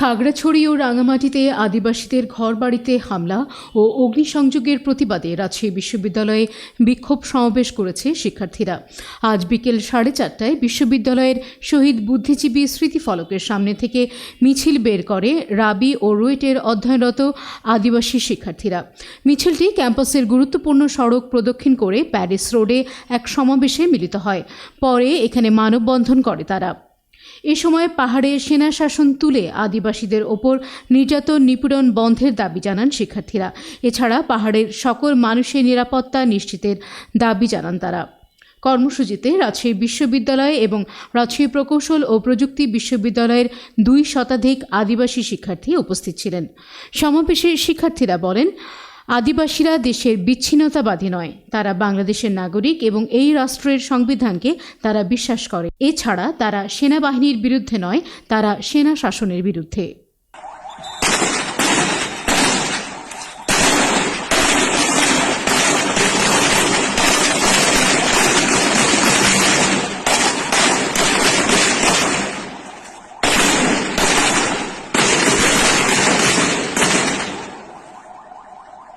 খাগড়াছড়ি ও রাঙামাটিতে আদিবাসীদের ঘরবাড়িতে হামলা ও অগ্নিসংযোগের প্রতিবাদে রাজশাহী বিশ্ববিদ্যালয়ে বিক্ষোভ সমাবেশ করেছে শিক্ষার্থীরা। আজ বিকেল 4:30টায় বিশ্ববিদ্যালয়ের শহীদ বুদ্ধিজীবী স্মৃতিফলকের সামনে থেকে মিছিল বের করে রাবি ও রুয়েটের অধ্যয়নরত আদিবাসী শিক্ষার্থীরা। মিছিলটি ক্যাম্পাসের গুরুত্বপূর্ণ সড়ক প্রদক্ষিণ করে প্যারিস রোডে এক সমাবেশে মিলিত হয়। পরে এখানে মানববন্ধন করে তারা। এ সময় পাহাড়ে সেনা শাসন তুলে আদিবাসীদের ওপর নির্যাতন নিপীড়ন বন্ধের দাবি জানান শিক্ষার্থীরা। এছাড়া পাহাড়ের সকল মানুষের নিরাপত্তা নিশ্চিতের দাবি জানান তারা। কর্মসূচিতে রাজশাহী বিশ্ববিদ্যালয় এবং রাজশাহী প্রকৌশল ও প্রযুক্তি বিশ্ববিদ্যালয়ের 2 শতাধিক আদিবাসী শিক্ষার্থী উপস্থিত ছিলেন। সমাবেশে শিক্ষার্থীরা বলেন, আদিবাসীরা দেশের বিচ্ছিন্নতাবাদী নয়, তারা বাংলাদেশের নাগরিক এবং এই রাষ্ট্রের সংবিধানকে তারা বিশ্বাস করে। এছাড়া তারা সেনাবাহিনীর বিরুদ্ধে নয়, তারা সেনা শাসনের বিরুদ্ধে।